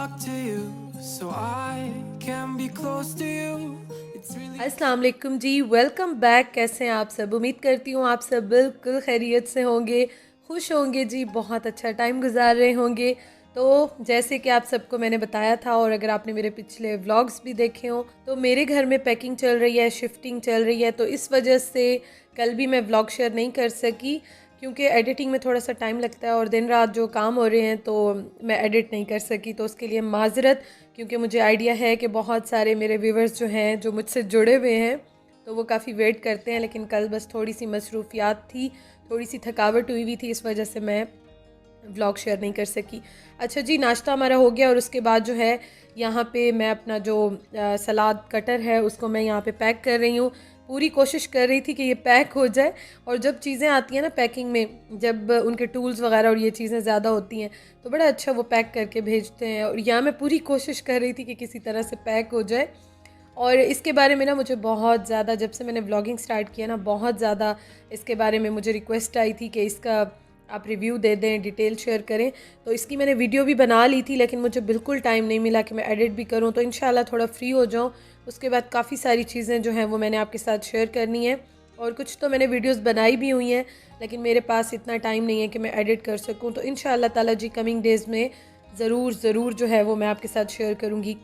luck to you so I can be close to you. It's really अस्सलाम वालेकुम जी, welcome back. कैसे हैं आप सब? उम्मीद करती हूँ आप सब बिल्कुल खैरियत से होंगे, खुश होंगे जी, बहुत अच्छा टाइम गुजार रहे होंगे। तो जैसे कि आप सबको मैंने बताया था, और अगर आपने मेरे पिछले व्लॉग्स भी देखे हों, तो मेरे घर में पैकिंग चल रही है, शिफ्टिंग चल रही है, तो इस वजह से कल भी मैं व्लॉग शेयर नहीं कर सकी, क्योंकि एडिटिंग में थोड़ा सा टाइम लगता है और दिन रात जो काम हो रहे हैं तो मैं एडिट नहीं कर सकी। तो उसके लिए माज़रत, क्योंकि मुझे आइडिया है कि बहुत सारे मेरे व्यूवर्स जो हैं जो मुझसे जुड़े हुए हैं तो वो काफ़ी वेट करते हैं, लेकिन कल बस थोड़ी सी मसरूफियात थी, थोड़ी सी थकावट हुई थी, इस वजह से मैं व्लॉग शेयर नहीं कर सकी। अच्छा जी, नाश्ता हमारा हो गया और उसके बाद जो है यहाँ पे मैं अपना जो सलाद कटर है उसको मैं यहाँ पे पैक कर रही हूँ। पूरी कोशिश कर रही थी कि ये पैक हो जाए, और जब चीज़ें आती हैं ना पैकिंग में, जब उनके टूल्स वगैरह और ये चीज़ें ज़्यादा होती हैं तो बड़ा अच्छा वो पैक करके भेजते हैं, और यहाँ मैं पूरी कोशिश कर रही थी कि किसी तरह से पैक हो जाए। और इसके बारे में ना मुझे बहुत ज़्यादा, जब से मैंने व्लॉगिंग स्टार्ट किया ना, बहुत ज़्यादा इसके बारे में मुझे रिक्वेस्ट आई थी कि इसका आप रिव्यू दे दें, डिटेल शेयर करें। तो इसकी मैंने वीडियो भी बना ली थी, लेकिन मुझे बिल्कुल टाइम नहीं मिला कि मैं एडिट भी करूं। तो इंशाल्लाह थोड़ा फ्री हो जाऊं, उसके बाद काफ़ी सारी चीज़ें जो हैं वो मैंने आपके साथ शेयर करनी है, और कुछ तो मैंने वीडियोस बनाई भी हुई हैं, लेकिन मेरे पास इतना टाइम नहीं है कि मैं एडिट कर सकूँ। तो इंशाल्लाह ताला जी कमिंग डेज़ में ज़रूर जो है वो मैं आपके साथ शेयर करूँगी।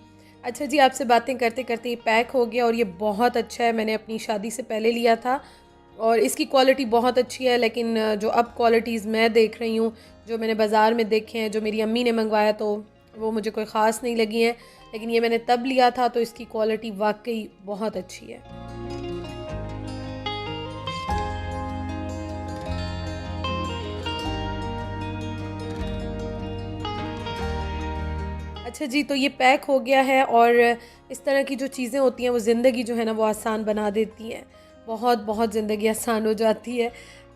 अच्छा जी, आपसे बातें करते करते ये पैक हो गया, और ये बहुत अच्छा है। मैंने अपनी शादी से पहले लिया था और इसकी क्वालिटी बहुत अच्छी है, लेकिन जो अब क्वालिटीज़ मैं देख रही हूँ, जो मैंने बाज़ार में देखे हैं, जो मेरी अम्मी ने मंगवाया, तो वो मुझे कोई ख़ास नहीं लगी हैं। लेकिन ये मैंने तब लिया था तो इसकी क्वालिटी वाकई बहुत अच्छी है। अच्छा जी, तो ये पैक हो गया है, और इस तरह की जो चीज़ें होती हैं वो ज़िंदगी जो है ना वो आसान बना देती हैं, बहुत बहुत ज़िंदगी आसान हो जाती है।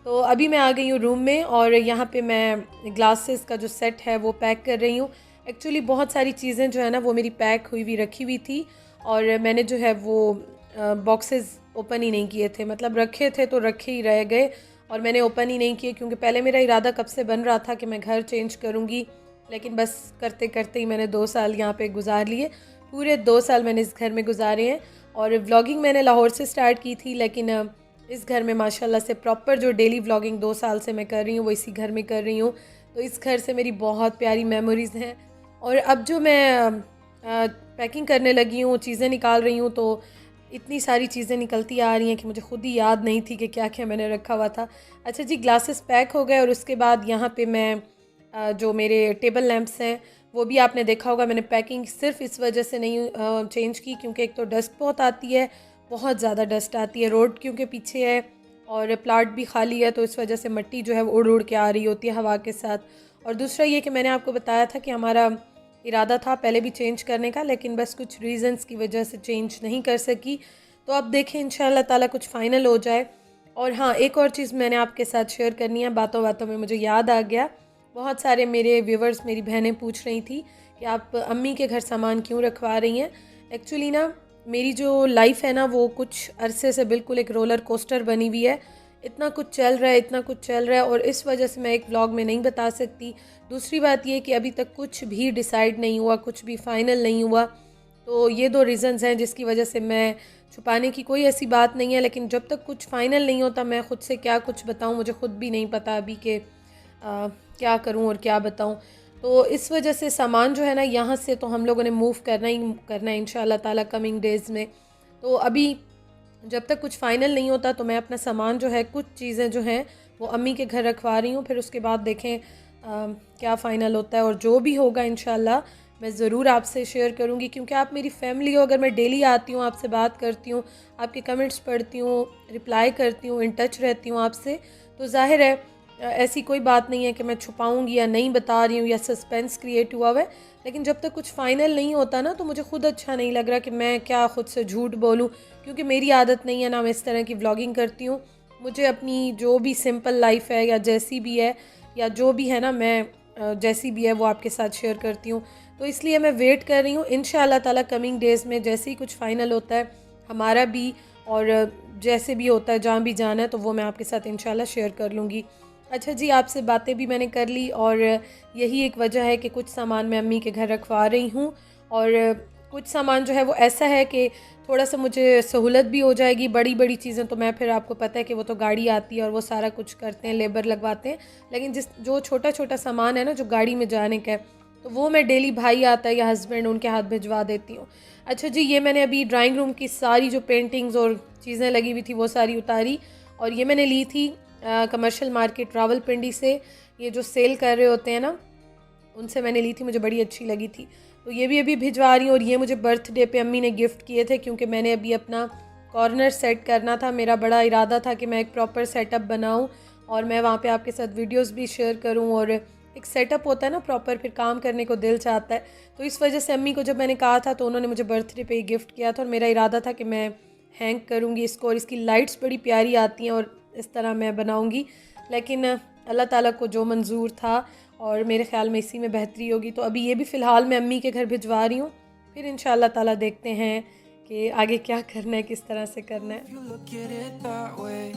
तो अभी मैं आ गई हूँ रूम में, और यहाँ पे मैं ग्लासेस का जो सेट है वो पैक कर रही हूँ। एक्चुअली बहुत सारी चीज़ें जो है ना वो मेरी पैक हुई हुई रखी हुई थी, और मैंने जो है वो बॉक्सेस ओपन ही नहीं किए थे, मतलब रखे थे तो रखे ही रह गए, और मैंने ओपन ही नहीं किए, क्योंकि पहले मेरा इरादा कब से बन रहा था कि मैं घर चेंज करूँगी, लेकिन बस करते करते ही मैंने 2 साल यहाँ पे गुजार लिए। पूरे 2 साल मैंने इस घर में गुजारे हैं, और व्लॉगिंग मैंने लाहौर से स्टार्ट की थी, लेकिन इस घर में माशाल्लाह से प्रॉपर जो डेली व्लॉगिंग 2 साल से मैं कर रही हूँ वो इसी घर में कर रही हूँ। तो इस घर से मेरी बहुत प्यारी मेमोरीज़ हैं। और अब जो मैं पैकिंग करने लगी हूँ, चीज़ें निकाल रही हूँ, तो इतनी सारी चीज़ें निकलती आ रही हैं कि मुझे खुद ही याद नहीं थी कि क्या-क्या मैंने रखा हुआ था। अच्छा जी, ग्लासेस पैक हो गए, और उसके बाद यहाँ पे मैं जो मेरे टेबल लैंप्स हैं वो भी आपने देखा होगा, मैंने पैकिंग सिर्फ इस वजह से नहीं चेंज की, क्योंकि एक तो डस्ट बहुत आती है, बहुत ज़्यादा डस्ट आती है, रोड क्योंकि पीछे है और प्लाट भी खाली है, तो इस वजह से मिट्टी जो है वो उड़ उड़ के आ रही होती है हवा के साथ। और दूसरा ये कि मैंने आपको बताया था कि हमारा इरादा था पहले भी चेंज करने का, लेकिन बस कुछ रीज़न्स की वजह से चेंज नहीं कर सकी। तो अब देखें इंशाल्लाह ताला कुछ फ़ाइनल हो जाए। और हाँ, एक और चीज़ मैंने आपके साथ शेयर करनी है, बातों बातों में मुझे याद आ गया। बहुत सारे मेरे व्यूवर्स, मेरी बहनें पूछ रही थी कि आप अम्मी के घर सामान क्यों रखवा रही हैं। एक्चुअली ना मेरी जो लाइफ है ना वो कुछ अरसे से बिल्कुल एक रोलर कोस्टर बनी हुई है। इतना कुछ चल रहा है, इतना कुछ चल रहा है, और इस वजह से मैं एक व्लॉग में नहीं बता सकती। दूसरी बात ये कि अभी तक कुछ भी डिसाइड नहीं हुआ, कुछ भी फाइनल नहीं हुआ। तो ये दो रीज़न्स हैं जिसकी वजह से मैं, छुपाने की कोई ऐसी बात नहीं है, लेकिन जब तक कुछ फाइनल नहीं होता मैं ख़ुद से क्या कुछ बताऊँ, मुझे ख़ुद भी नहीं पता अभी के क्या करूं और क्या बताऊं। तो इस वजह से सामान जो है ना यहाँ से तो हम लोगों ने मूव करना ही करना है इंशाल्लाह ताला कमिंग डेज़ में। तो अभी जब तक कुछ फ़ाइनल नहीं होता तो मैं अपना सामान जो है, कुछ चीज़ें जो हैं वो अम्मी के घर रखवा रही हूँ, फिर उसके बाद देखें क्या फ़ाइनल होता है, और जो भी होगा इंशाल्लाह मैं ज़रूर आपसे शेयर करूँगी, क्योंकि आप मेरी फैमिली हो। अगर मैं डेली आती हूँ, आपसे बात करती हूँ, आपके कमेंट्स पढ़ती हूँ, रिप्लाई करती हूँ, इन टच रहती हूँ आपसे, तो ज़ाहिर है ऐसी कोई बात नहीं है कि मैं छुपाऊंगी या नहीं बता रही हूँ या सस्पेंस क्रिएट हुआ हुआ है। लेकिन जब तक कुछ फ़ाइनल नहीं होता ना तो मुझे खुद अच्छा नहीं लग रहा कि मैं क्या खुद से झूठ बोलूँ, क्योंकि मेरी आदत नहीं है ना, मैं इस तरह की व्लॉगिंग करती हूँ। मुझे अपनी जो भी सिंपल लाइफ है या जैसी भी है, या जो भी है ना, मैं जैसी भी है वो आपके साथ शेयर करती हूँ। तो इसलिए मैं वेट कर रही हूँ, इंशाल्लाह ताला कमिंग डेज़ में जैसे ही कुछ फ़ाइनल होता है हमारा भी, और जैसे भी होता है, जहाँ भी जाना है, तो वो मैं आपके साथ इंशाल्लाह शेयर कर लूँगी। अच्छा जी, आपसे बातें भी मैंने कर ली और यही एक वजह है कि कुछ सामान मैं अम्मी के घर रखवा रही हूँ और कुछ सामान जो है वो ऐसा है कि थोड़ा-सा मुझे सहूलत भी हो जाएगी। बड़ी-बड़ी चीज़ें तो मैं फिर आपको पता है कि वो तो गाड़ी आती है और वो सारा कुछ करते हैं, लेबर लगवाते हैं। लेकिन जो छोटा-छोटा सामान है ना जो गाड़ी में जाने का है, तो वो मैं डेली भाई आता है या हस्बैंड उनके हाथ भिजवा देती हूँ। अच्छा जी, ये मैंने अभी ड्राइंग रूम की सारी जो पेंटिंग्स और चीज़ें लगी हुई थी वो सारी उतारी और ये मैंने ली थी कमर्शियल मार्केट रावलपिंडी से। ये जो सेल कर रहे होते हैं ना, उनसे मैंने ली थी, मुझे बड़ी अच्छी लगी थी। तो ये भी अभी भिजवा रही हूँ और ये मुझे बर्थडे पे अम्मी ने गिफ्ट किए थे क्योंकि मैंने अभी अपना कॉर्नर सेट करना था। मेरा बड़ा इरादा था कि मैं एक प्रॉपर सेटअप बनाऊँ और मैं वहाँ पे आपके साथ वीडियोस भी शेयर करूँ और एक सेटअप होता है ना प्रॉपर, फिर काम करने को दिल चाहता है। तो इस वजह से अम्मी को जब मैंने कहा था तो उन्होंने मुझे बर्थडे पे ही गिफ्ट किया था और मेरा इरादा था कि मैं हैंग करूँगी इसको और इसकी लाइट्स बड़ी प्यारी आती हैं और इस तरह मैं बनाऊँगी। लेकिन अल्लाह ताला को जो मंजूर था और मेरे ख़्याल में इसी में बेहतरी होगी। तो अभी ये भी फ़िलहाल मैं अम्मी के घर भिजवा रही हूँ, फिर इंशाअल्लाह ताला देखते हैं कि आगे क्या करना है, किस तरह से करना है। if you look at it that way.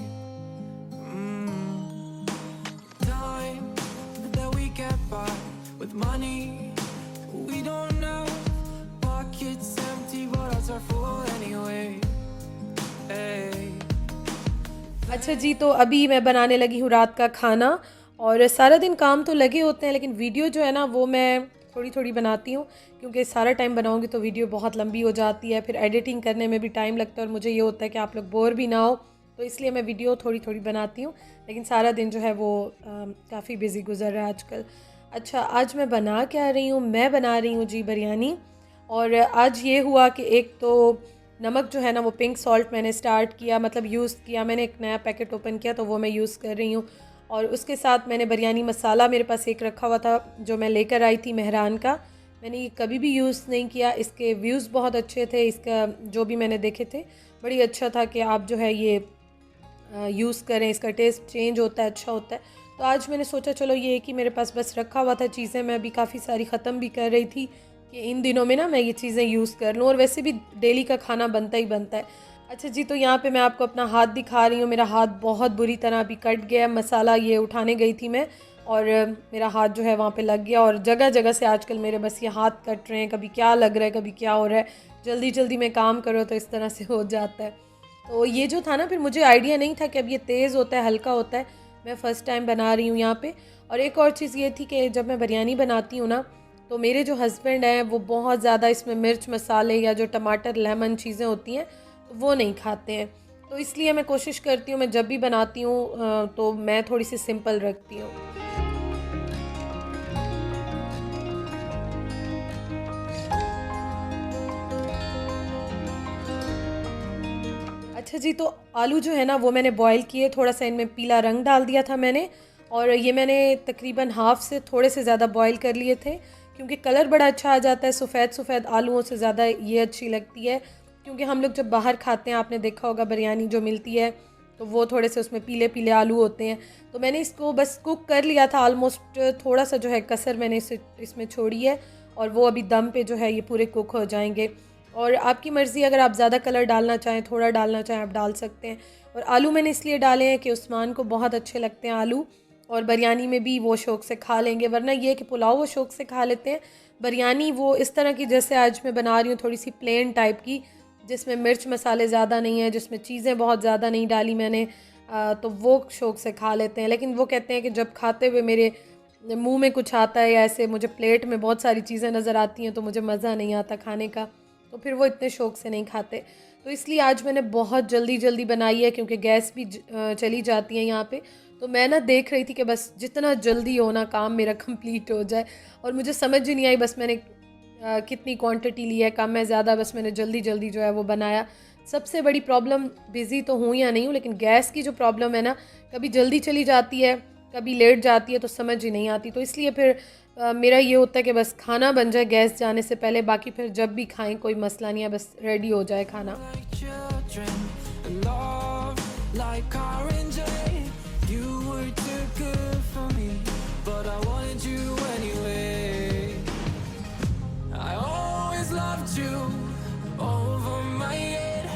Time that we get by with money we don't know. Pockets empty, but hearts are full anyway. Hey. अच्छा जी, तो अभी मैं बनाने लगी हूँ रात का खाना और सारा दिन काम तो लगे होते हैं लेकिन वीडियो जो है ना वो मैं थोड़ी थोड़ी बनाती हूँ क्योंकि सारा टाइम बनाऊँगी तो वीडियो बहुत लंबी हो जाती है, फिर एडिटिंग करने में भी टाइम लगता है और मुझे ये होता है कि आप लोग बोर भी ना हो, तो इसलिए मैं वीडियो थोड़ी थोड़ी बनाती हूँ। लेकिन सारा दिन जो है वो काफ़ी बिजी गुजर रहा है आजकल। अच्छा, आज मैं बना क्या रही हूँ? मैं बना रही हूँ जी बिरयानी। और आज ये हुआ कि एक तो नमक जो है ना वो पिंक सॉल्ट मैंने स्टार्ट किया, मतलब यूज़ किया, मैंने एक नया पैकेट ओपन किया तो वो मैं यूज़ कर रही हूँ। और उसके साथ मैंने बिरयानी मसाला मेरे पास एक रखा हुआ था जो मैं लेकर आई थी मेहरान का। मैंने ये कभी भी यूज़ नहीं किया, इसके व्यूज़ बहुत अच्छे थे, इसका जो भी मैंने देखे थे बड़ी अच्छा था कि आप जो है ये यूज़ करें, इसका टेस्ट चेंज होता है, अच्छा होता है। तो आज मैंने सोचा चलो ये कि मेरे पास बस रखा हुआ था चीज़ें, मैं अभी काफ़ी सारी ख़त्म भी कर रही थी कि इन दिनों में ना मैं ये चीज़ें यूज़ कर लूँ और वैसे भी डेली का खाना बनता ही बनता है। अच्छा जी, तो यहाँ पे मैं आपको अपना हाथ दिखा रही हूँ। मेरा हाथ बहुत बुरी तरह अभी कट गया, मसाला ये उठाने गई थी मैं और मेरा हाथ जो है वहाँ पे लग गया और जगह जगह से आजकल मेरे बस ये हाथ कट रहे हैं, कभी क्या लग रहा है कभी क्या हो रहा है। जल्दी जल्दी में काम करो तो इस तरह से हो जाता है। तो ये जो था ना, फिर मुझे आइडिया नहीं था कि अब ये तेज़ होता है, हल्का होता है। मैं फ़र्स्ट टाइम बना रही हूँ यहाँ पे। और एक और चीज़ ये थी कि जब मैं बिरयानी बनाती हूँ ना, तो मेरे जो हस्बैंड हैं वो बहुत ज़्यादा इसमें मिर्च मसाले या जो टमाटर लेमन चीज़ें होती हैं तो वो नहीं खाते हैं। तो इसलिए मैं कोशिश करती हूँ मैं जब भी बनाती हूँ तो मैं थोड़ी सी सिंपल रखती हूँ। अच्छा जी, तो आलू जो है ना वो मैंने बॉईल किए, थोड़ा-सा इनमें पीला रंग डाल दिया था मैंने और ये मैंने तकरीबन हाफ़ से थोड़े से ज़्यादा बॉईल कर लिए थे क्योंकि कलर बड़ा अच्छा आ जाता है। सफ़ेद-सफ़ेद आलूओं से ज़्यादा ये अच्छी लगती है क्योंकि हम लोग जब बाहर खाते हैं, आपने देखा होगा बिरयानी जो मिलती है, तो वो थोड़े से उसमें पीले-पीले आलू होते हैं। तो मैंने इसको बस कुक कर लिया था ऑलमोस्ट, थोड़ा-सा जो है कसर मैंने इसमें छोड़ी है और वो अभी दम पे जो है ये पूरे कुक हो जाएँगे। और आपकी मर्ज़ी, अगर आप ज़्यादा कलर डालना चाहें, थोड़ा डालना चाहें, आप डाल सकते हैं। और आलू मैंने इसलिए डाले हैं कि उस्मान को बहुत अच्छे लगते हैं आलू और बिरयानी में भी वो शौक़ से खा लेंगे, वरना ये कि पुलाव वो शौक़ से खा लेते हैं। बिरयानी वो इस तरह की जैसे आज मैं बना रही हूँ, थोड़ी सी प्लेन टाइप की, जिसमें मिर्च मसाले ज़्यादा नहीं है, जिसमें चीज़ें बहुत ज़्यादा नहीं डाली मैंने, तो वो शौक़ से खा लेते हैं। लेकिन वो कहते हैं कि जब खाते हुए मेरे मुँह में कुछ आता है या ऐसे मुझे प्लेट में बहुत सारी चीज़ें नज़र आती हैं तो मुझे मज़ा नहीं आता खाने का, तो फिर वो इतने शौक़ से नहीं खाते। तो इसलिए आज मैंने बहुत जल्दी बनाई है क्योंकि गैस भी चली जाती है यहाँ पे। तो मैं ना देख रही थी कि बस जितना जल्दी हो ना काम मेरा कंप्लीट हो जाए और मुझे समझ ही नहीं आई बस मैंने कितनी क्वांटिटी ली है, कम है ज़्यादा, बस मैंने जल्दी जो है वो बनाया। सबसे बड़ी प्रॉब्लम, बिज़ी तो हूँ या नहीं हूँ, लेकिन गैस की जो प्रॉब्लम है ना, कभी जल्दी चली जाती है, कभी लेट जाती है, तो समझ ही नहीं आती। तो इसलिए फिर मेरा ये होता है कि बस खाना बन जाए गैस जाने से पहले, बाकी फिर जब भी खाएं कोई मसला नहीं है, बस रेडी हो जाए खाना। Like children, love like oranges. You were too good for me, but I wanted you anyway. I always loved you over my head,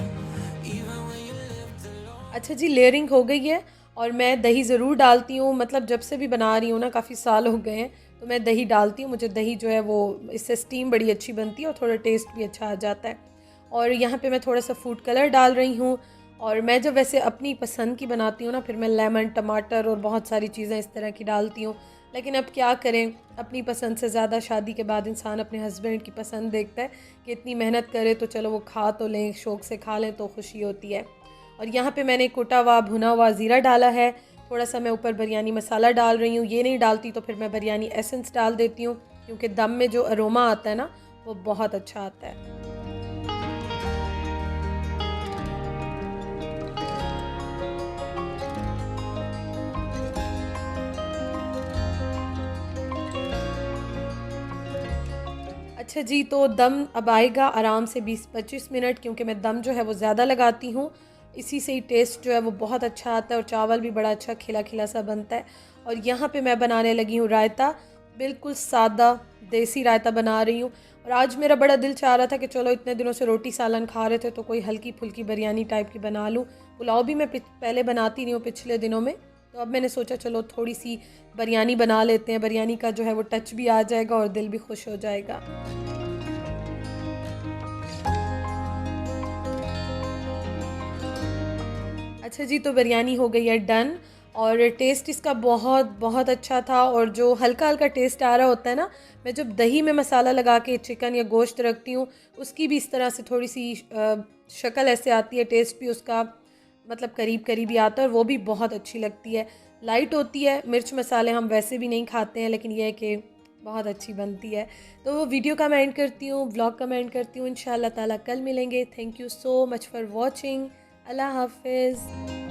even when you lived alone. अच्छा जी, लेयरिंग हो गई है और मैं दही ज़रूर डालती हूँ, मतलब जब से भी बना रही हूँ ना, काफ़ी साल हो गए हैं, तो मैं दही डालती हूँ। मुझे दही जो है वो, इससे स्टीम बड़ी अच्छी बनती है और थोड़ा टेस्ट भी अच्छा आ जाता है। और यहाँ पे मैं थोड़ा सा फूड कलर डाल रही हूँ। और मैं जब वैसे अपनी पसंद की बनाती हूँ ना, फिर मैं लेमन, टमाटर और बहुत सारी चीज़ें इस तरह की डालती हूँ। लेकिन अब क्या करें, अपनी पसंद से ज़्यादा शादी के बाद इंसान अपने हस्बैंड की पसंद देखता है कि इतनी मेहनत करे तो चलो वो खा तो लें, शौक़ से खा लें तो खुशी होती है। और यहाँ पे मैंने कुटा हुआ भुना हुआ ज़ीरा डाला है। थोड़ा सा मैं ऊपर बिरयानी मसाला डाल रही हूँ। ये नहीं डालती तो फिर मैं बिरयानी एसेंस डाल देती हूँ, क्योंकि दम में जो अरोमा आता है ना, वो बहुत अच्छा आता है। अच्छा जी, तो दम अब आएगा आराम से 20-25 मिनट, क्योंकि मैं दम जो है वो ज़्यादा लगाती हूँ। इसी से ही टेस्ट जो है वो बहुत अच्छा आता है और चावल भी बड़ा अच्छा खिला-खिला सा बनता है। और यहाँ पे मैं बनाने लगी हूँ रायता, बिल्कुल सादा देसी रायता बना रही हूँ। और आज मेरा बड़ा दिल चाह रहा था कि चलो इतने दिनों से रोटी सालन खा रहे थे तो कोई हल्की-फुल्की बिरयानी टाइप की बना लूँ। पुलाव भी मैं पहले बनाती नहीं हूँ पिछले दिनों में, तो अब मैंने सोचा चलो थोड़ी-सी बिरयानी बना लेते हैं। बिरयानी का जो है वो टच भी आ जाएगा और दिल भी खुश हो जाएगा। अच्छा जी, तो बिरयानी हो गई है डन। और टेस्ट इसका बहुत बहुत अच्छा था। और जो हल्का हल्का टेस्ट आ रहा होता है ना, मैं जब दही में मसाला लगा के चिकन या गोश्त रखती हूँ, उसकी भी इस तरह से थोड़ी सी शक्ल ऐसे आती है, टेस्ट भी उसका मतलब करीब करीब ही आता है और वो भी बहुत अच्छी लगती है। लाइट होती है, मिर्च मसाले हम वैसे भी नहीं खाते हैं, लेकिन यह है कि बहुत अच्छी बनती है। तो वो वीडियो का मैं एंड करती हूँ, व्लॉग का मैं एंड करती हूँ। इंशाल्लाह ताला कल मिलेंगे। Thank you so much for watching. अल्लाह हाफिज़।